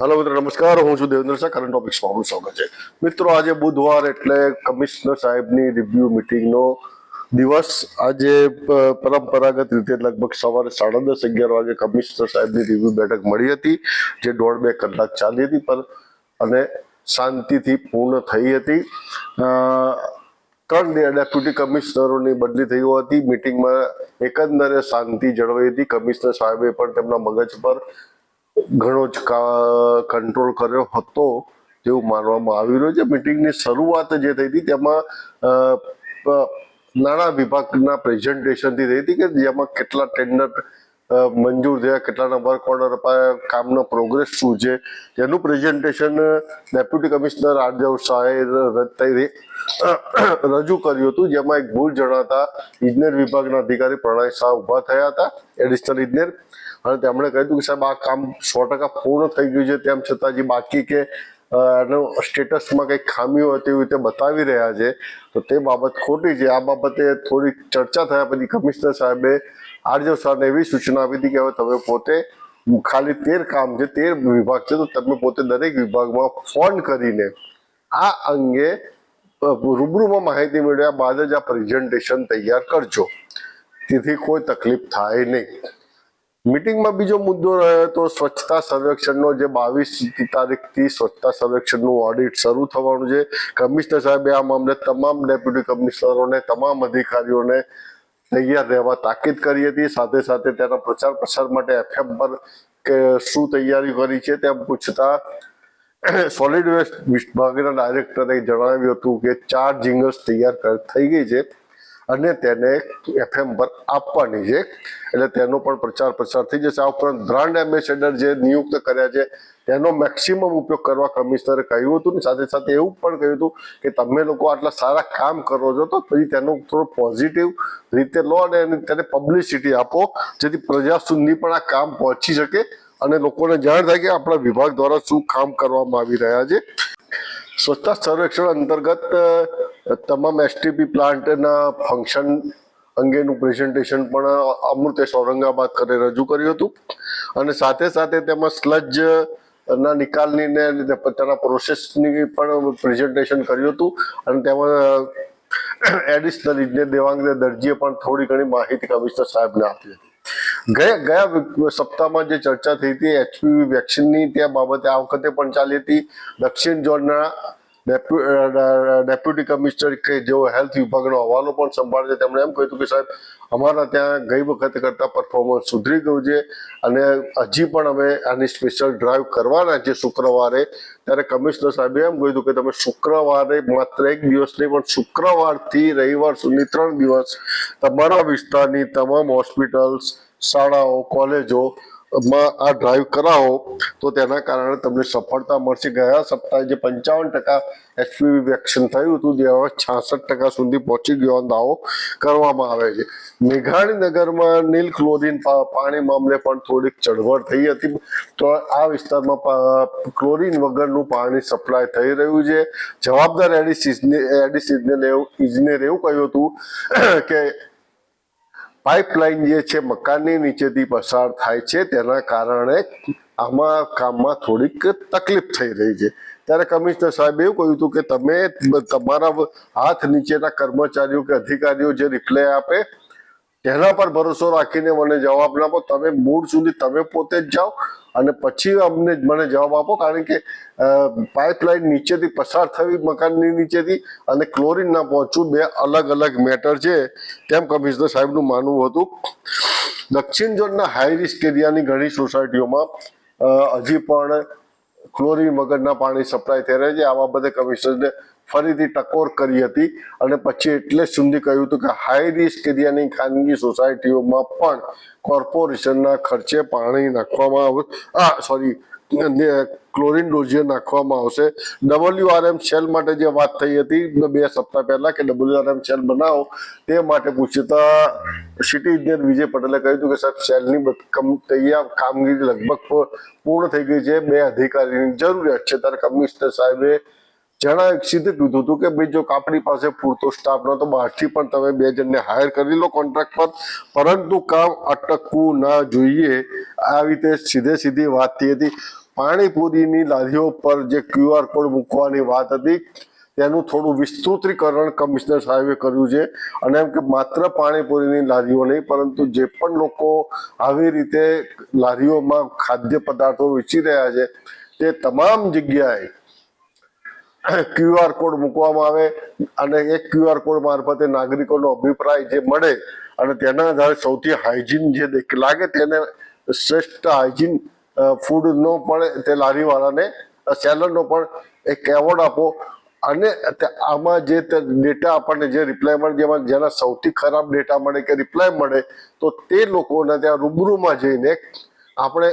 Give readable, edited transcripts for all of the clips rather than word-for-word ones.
Hello मित्रों नमस्कार, હું છું દેવેન્દ્ર શાહ. કરંટ ટોપિક્સમાં આપનું સ્વાગત છે. મિત્રો, આજે બુધવાર એટલે કમિશનર સાહેબની રિવ્યુ મીટિંગનો દિવસ. આજે પરંપરાગત રીતે લગભગ સવારે 10:30-11 વાગે કમિશનર સાહેબની રિવ્યુ બેઠક મળી હતી, જે 1.5-2 કલાક ચાલી હતી અને શાંતિથી પૂર્ણ થઈ હતી. 3 ડેપ્યુટી કમિશનરોની બદલી થઈ હતી. મીટિંગમાં એકંદરે શાંતિ જળવાઈ હતી. કમિશનર સાહેબે પણ તેમના મગજ પર ઘણો જ કંટ્રોલ કર્યો હતો તેવું માનવામાં આવી રહ્યું છે. મીટિંગની શરૂઆત જે થઈ હતી તેમાં નાણાં વિભાગના પ્રેઝન્ટેશનથી થઈ હતી કે જેમાં કેટલા ટેન્ડર મંજૂર થયા, કેટલાના વર્ક ઓર્ડર અપાયા, કામનો પ્રોગ્રેસ શું છે તેનું પ્રેઝન્ટેશન ડેપ્યુટી કમિશનર આરજવ શાહે રજૂ કર્યું હતું. જેમાં એક ભૂલ જણાતા ઇજનેર વિભાગના અધિકારી પ્રણય શાહ ઉભા થયા હતા, એડિશનલ ઇજનેર, અને તેમણે કહ્યું કે સાહેબ આ કામ 100% પૂર્ણ થઈ ગયું છે, તેમ છતાં જે બાકી કે એનું સ્ટેટસમાં કંઈક ખામીઓ હોય તેવી રીતે બતાવી રહ્યા છે, તો તે બાબત ખોટી છે. આ બાબતે થોડી ચર્ચા થયા પછી કમિશનર સાહેબે આરજવ શાહને એવી સૂચના આપી હતી કે હવે તમે પોતે ખાલી 13 કામ છે, 13 વિભાગ છે, તો તમે પોતે દરેક વિભાગમાં ફોન કરીને આ અંગે રૂબરૂમાં માહિતી મેળવ્યા બાદ જ આ પ્રેઝન્ટેશન તૈયાર કરજો, તેથી કોઈ તકલીફ થાય નહીં. મીટિંગમાં બીજો મુદ્દો રહ્યો તો સ્વચ્છતા સર્વેક્ષણનો, જે 22 તારીખથી સ્વચ્છતા સર્વેક્ષણનું ઓડિટ શરૂ થવાનું છે. કમિશનર સાહેબે આ મામલે તમામ ડેપ્યુટી કમિશનરોને, તમામ અધિકારીઓને તૈયાર રહેવા તાકીદ કરી હતી. સાથે સાથે તેના પ્રચાર પ્રસાર માટે FM પર કે શું તૈયારી કરી છે તેમ પૂછતા સોલિડ વેસ્ટ વિભાગના ડાયરેક્ટરે જણાવ્યું હતું કે 4 જિંગલ્સ તૈયાર થઈ ગઈ છે અને તેને FM પર આપવાની છે, એટલે તેનો પણ પ્રચાર પ્રસાર થઈ જશે. આ ઉપરાંત બ્રાન્ડ એમ્બેસેડર જે નિયુક્ત કર્યા છે તેનો મેક્સિમમ ઉપયોગ કરવા કમિશનરે કહ્યું હતું. સાથે સાથે એવું પણ કહ્યું હતું કે તમે લોકો આટલા સારા કામ કરો છો તો પછી તેનો થોડો પોઝિટિવ રીતે લો અને તેને પબ્લિસિટી આપો, જેથી પ્રજા સુધી પણ આ કામ પહોંચી શકે અને લોકોને જાણ થાય કે આપણા વિભાગ દ્વારા શું કામ કરવામાં આવી રહ્યા છે. સ્વચ્છતા સર્વેક્ષણ અંતર્ગત તમામ STP પ્લાન્ટના ફંક્શન અંગેનું પ્રેઝન્ટેશન પણ અમૃતેશ ઔરંગાબાદ કરે રજૂ કર્યું હતું અને સાથે સાથે તેમાં સ્લજ ના નિકાલની ને તેના પ્રોસેસની પણ પ્રેઝન્ટેશન કર્યું હતું અને તેમાં એડિશનલ ઇજનેર દેવાંગ દરજીએ પણ થોડી ઘણી માહિતી કમિશનર સાહેબને આપી હતી. ગયા સપ્તાહમાં જે ચર્ચા થઈ હતી HPV વેક્સિનની, તે બાબતે આ વખતે પણ ચાલી હતી. દક્ષિણ ઝોનના ડેપ્યુટી કમિશનર કે જેઓ હેલ્થ વિભાગનો હવાલો પણ સંભાળે છે, તેમણે એમ કહ્યું કે સાહેબ અમારા ત્યાં ગઈ વખતે કરતા પરફોર્મન્સ સુધરી ગયું છે અને હજી પણ અમે આની સ્પેશિયલ ડ્રાઈવ કરવાના છે શુક્રવારે. ત્યારે કમિશનર સાહેબે એમ કહ્યું કે તમે શુક્રવારે માત્ર 1 દિવસ નહીં પણ શુક્રવારથી રવિવાર સુધી 3 દિવસ તમારા વિસ્તારની તમામ હોસ્પિટલ્સ, શાળાઓ, કોલેજો માં આ ડ્રાઈવ કરાવો તો તેના કારણે તમને સફળતા મળશે. ગયા સપ્તાહે જે 55% HPV વેક્સિન થયું હતું તે હવે 66% સુધી પહોંચી ગયો દાવો કરવામાં આવે છે. મેઘાણીનગરમાં નીલ ક્લોરીન પાણી મામલે પણ થોડીક ચળવળ થઈ હતી, તો આ વિસ્તારમાં ક્લોરીન વગરનું પાણી સપ્લાય થઈ રહ્યું છે. જવાબદાર ઇજનેર એવું કહ્યું હતું કે પાઇપલાઇન જે છે મકાનની નીચેથી પસાર થાય છે, તેના કારણે આમાં કામમાં થોડીક તકલીફ થઈ રહી છે. ત્યારે કમિશનર સાહેબે એવું કહ્યું હતું કે તમે તમારા હાથ નીચેના કર્મચારીઓ કે અધિકારીઓ જે રિપ્લાય આપે તેના પર ભરોસો રાખીને મને જવાબ ના આપો. તમે મૂળ સુધી તમે પોતે જ જાઓ અને પછી મને જવાબ આપો, કારણ કે પાઇપલાઇન નીચેથી પસાર થવી મકાનની નીચેથી અને ક્લોરીન ના પહોંચવું બે અલગ અલગ મેટર છે, તેમ કમિશનર સાહેબનું માનવું હતું. દક્ષિણ ઝોનના હાઈ રિસ્ક એરિયાની ઘણી સોસાયટીઓમાં હજી પણ ક્લોરીન વગરના પાણી સપ્લાય થઈ રહ્યા છે. આ બાબતે કમિશનરને ફરીથી ટકોર કરી હતી અને પછી એટલે સુધી કહ્યું હતું કે હાઈ રિસ્ક એરિયાની ખાનગી સોસાયટીઓમાં પણ કોર્પોરેશનના ખર્ચે પાણી નાખવામાં ક્લોરીન ડોઝિયર નાખવામાં આવશે. WRM સેલ માટે જે વાત થઈ હતી 2 સપ્તાહ પહેલા કે WRM સેલ બનાવો તે માટે પૂછતા સિટી ઇજનેર વિજય પટેલે કહ્યું હતું કે સાહેબ સેલની તૈયાર કામગીરી લગભગ પૂર્ણ થઈ ગઈ છે, 2 અધિકારીની જરૂરિયાત છે. ત્યારે કમિશનર સાહેબે સીધું કીધું હતું કે ભાઈ જો આપણી પાસે પૂરતો સ્ટાફ ન તો બહારથી પણ તમે 2 જણને હાયર કરી લો કોન્ટ્રાક્ટ પર, પરંતુ કામ અટકવું ના જોઈએ. આવી રીતે સીધી વાત થઈ હતી. પાણીપુરીની લારીઓ પર જે QR કોડ મૂકવાની વાત હતી તેનું થોડું વિસ્તૃતીકરણ કમિશનર સાહેબે કર્યું છે અને એમ કે માત્ર પાણીપુરીની લારીઓ નહીં પરંતુ જે પણ લોકો આવી રીતે લારીઓમાં ખાદ્ય પદાર્થો વેચી રહ્યા છે તે તમામ જગ્યાએ QR કોડ મૂકવામાં આવે અને એક QR કોડ મારફતે નાગરિકોનો અભિપ્રાય જે મળે અને તેના આધારે સૌથી હાઇજીન જે લાગે તેને શ્રેષ્ઠ હાઇજીન ફૂડનો પણ તે લારીવાળાને સેલરનો પણ એક એવોર્ડ આપો અને આમાં જે ડેટા આપણને જે રિપ્લાય મળે જેમાં જેના સૌથી ખરાબ ડેટા મળે કે રિપ્લાય મળે તો તે લોકોને ત્યાં રૂબરૂમાં જઈને આપણે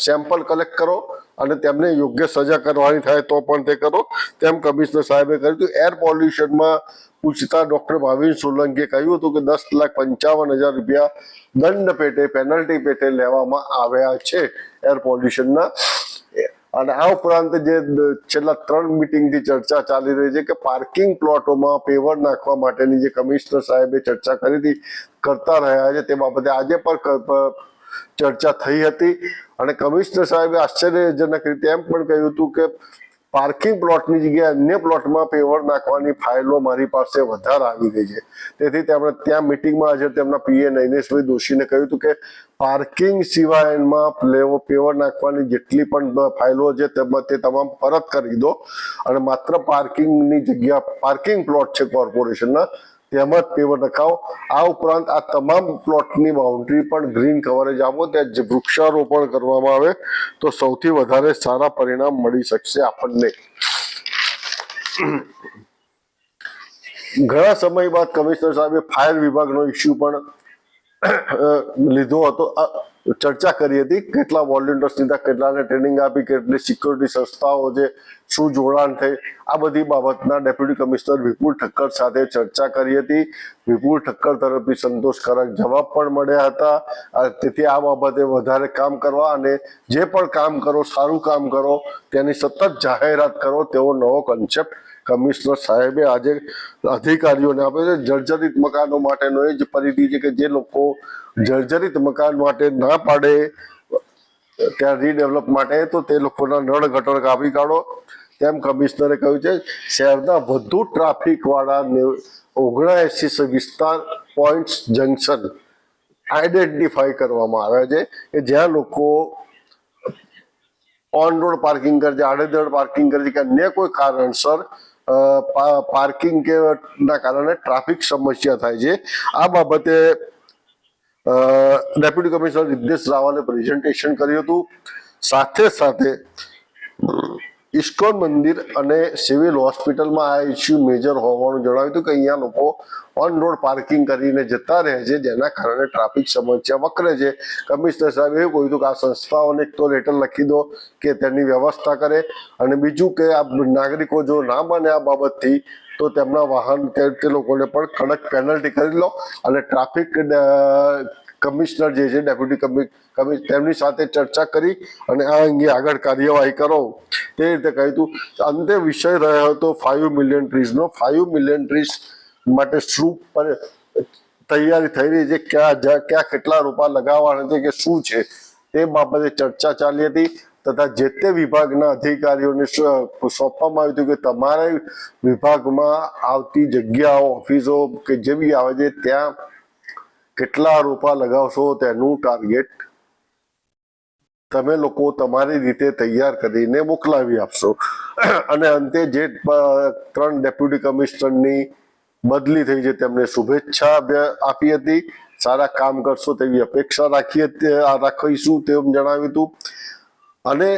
સેમ્પલ કલેક્ટ કરો અને તેમને યોગ્ય સજા કરવાની થાય તો પણ તે કરો તેમ કમિશનર સાહેબે કહ્યું હતું. એર પોલ્યુશનમાં પૂછતા ડોક્ટર ભાવિન સોલંકીએ કહ્યું હતું કે 10,55,000 રૂપિયા દંડ પેટે પેનલ્ટી પેટે લેવામાં આવ્યા છે એર પોલ્યુશનના. અને આ ઉપરાંત જે છેલ્લા 3 મિટિંગથી ચર્ચા ચાલી રહી છે કે પાર્કિંગ પ્લોટોમાં પેવર નાખવા માટેની જે કમિશનર સાહેબે ચર્ચા કરી હતી કરતા રહ્યા છે તે બાબતે આજે પણ ચર્ચા થઈ હતી અને કમિશનર સાહેબે આશ્ચર્યજનક રીતે એમ પણ કહ્યું હતું કે પાર્કિંગ પ્લોટની જગ્યાએ અન્ય પ્લોટમાં પેવર નાખવાની ફાઇલો મારી પાસે વધારે આવી ગઈ છે. તેથી તેમણે ત્યાં મિટિંગમાં હાજર તેમના PA નૈનેશભાઈ દોશીને કહ્યું હતું કે પાર્કિંગ સિવાયમાં પેવર નાખવાની જેટલી પણ ફાઇલો છે તે તમામ પરત કરી દો અને માત્ર પાર્કિંગની જગ્યા પાર્કિંગ પ્લોટ છે કોર્પોરેશનના તેમાં જ પેવર નખાવો. આ ઉપરાંત આ તમામ પ્લોટની બાઉન્ડ્રી પણ ગ્રીન કવરેજ આપો ત્યાં જે વૃક્ષારોપણ કરવામાં આવે તો સૌથી વધારે સારા પરિણામ મળી શકશે આપણને. ઘણા સમય બાદ કમિશનર સાહેબે ફાયર વિભાગનો ઇસ્યુ પણ લીધો હતો, ચર્ચા કરી હતી. કેટલા વોલેન્ટિયર્સ લીધા, કેટલાને ટ્રેનિંગ આપી, કેટલી સિક્યોરિટી સંસ્થાઓ છે, શું જોડાણ થઈ, આ બધી બાબતના ડેપ્યુટી કમિશનર વિપુલ ઠક્કર સાથે ચર્ચા કરી હતી. વિપુલ ઠક્કર તરફથી સંતોષકારક જવાબ પણ મળ્યા હતા. તેથી આ બાબતે વધારે કામ કરવા અને જે પણ કામ કરો સારું કામ કરો તેની સતત જાહેરાત કરો તેવો નવો કન્સેપ્ટ કમિશનર સાહેબે આજે અધિકારીઓને આપ્યો છે. જર્જરિત મકાનો માટેનો એ જ પરિધિ છે કે જે લોકો જર્જરિત મકાન માટે ના પાડે ત્યાં રીડેવલપ માટે તો તે લોકોના નળ ગટર કાપી કાઢો તેમ કમિશનરે કહ્યું છે. શહેરના વધુ ટ્રાફિક વાળા 79 વિસ્તાર પોઈન્ટ્સ જંકશન આઈડેન્ટિફાઈ કરવામાં આવ્યા છે કે જ્યાં લોકો ઓન રોડ પાર્કિંગ કરે છે, આડેધડ પાર્કિંગ કરે છે કે અન્ય કોઈ કારણસર પાર્કિંગ કે ના કારણે ટ્રાફિક સમસ્યા થાય છે. આ બાબતે ડેપ્યુટી કમિશનર રિદ્ધેશ રાવલે પ્રેઝન્ટેશન કર્યું હતું. સાથે સાથે ઇસ્કોન મંદિર અને સિવિલ હોસ્પિટલમાં આ ઇસ્યુ મેજર હોવાનું જણાવ્યું હતું કે અહીંયા લોકો ઓન રોડ પાર્કિંગ કરીને જતા રહે છે જેના કારણે ટ્રાફિક સમસ્યા વકરે છે. કમિશનર સાહેબે એવું કહ્યું હતું કે આ સંસ્થાઓને એક તો લેટર લખી દો કે તેની વ્યવસ્થા કરે અને બીજું કે આ નાગરિકો જો ના બને આ બાબતથી તો તેમના વાહન તે લોકોને પણ કડક પેનલ્ટી કરી લો અને ટ્રાફિક કમિશનર જે છે ડેપ્યુટી તેમની સાથે ચર્ચા કરી અને આ અંગે આગળ કાર્યવાહી કરો તે રીતે કહ્યું હતું. અંતે વિષય રહ્યો હતો 5 મિલિયન ટ્રીઝનો. 5 મિલિયન ટ્રીઝ માટે શું તૈયારી થઈ રહી છે, ક્યાં કેટલા રૂપિયા લગાવવાના છે કે શું છે તે બાબતે ચર્ચા ચાલી હતી તથા જે તે વિભાગના અધિકારીઓને સોંપવામાં આવ્યું હતું કે તમારા વિભાગમાં આવતી જગ્યાઓ ઓફિસો કે જે બી આવે છે ત્યાં કેટલા રૂપિયા લગાવશો તેનું ટાર્ગેટ તમે લોકો તમારી રીતે તૈયાર કરીને મોકલાવી આપશો. અને અંતે જે 3 ડેપ્યુટી કમિશનરની બદલી થઈ છે તેમને શુભેચ્છા આપી હતી. સારા કામ કરશો તેવી અપેક્ષા રાખીશું તેમ જણાવ્યું હતું. અને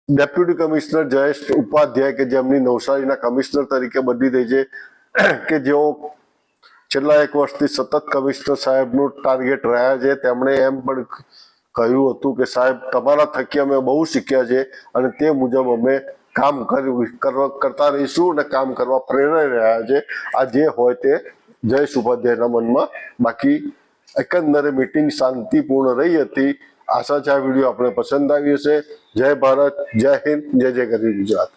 ડેપ્યુટી કમિશનર જયેશ ઉપાધ્યાય કે જેમની નવસારીના કમિશનર તરીકે બદલી થઈ છે કે જેઓ છેલ્લા 1 વર્ષથી સતત કમિશનર સાહેબનું ટાર્ગેટ રહ્યા છે, તેમણે એમ પણ કહ્યું હતું કે સાહેબ તમારા થકી અમે બહુ શીખ્યા છે અને તે મુજબ અમે કામ કરતા રહીશું અને કામ કરવા પ્રેરાઈ રહ્યા છે. આ જે હોય તે જયેશ ઉપાધ્યાયના મનમાં. બાકી એકંદરે મિટિંગ શાંતિપૂર્ણ રહી હતી. આશા છે આ વિડીયો આપણે પસંદ આવી હશે. જય ભારત, જય હિન્દ, જય જય ગરવી ગુજરાત.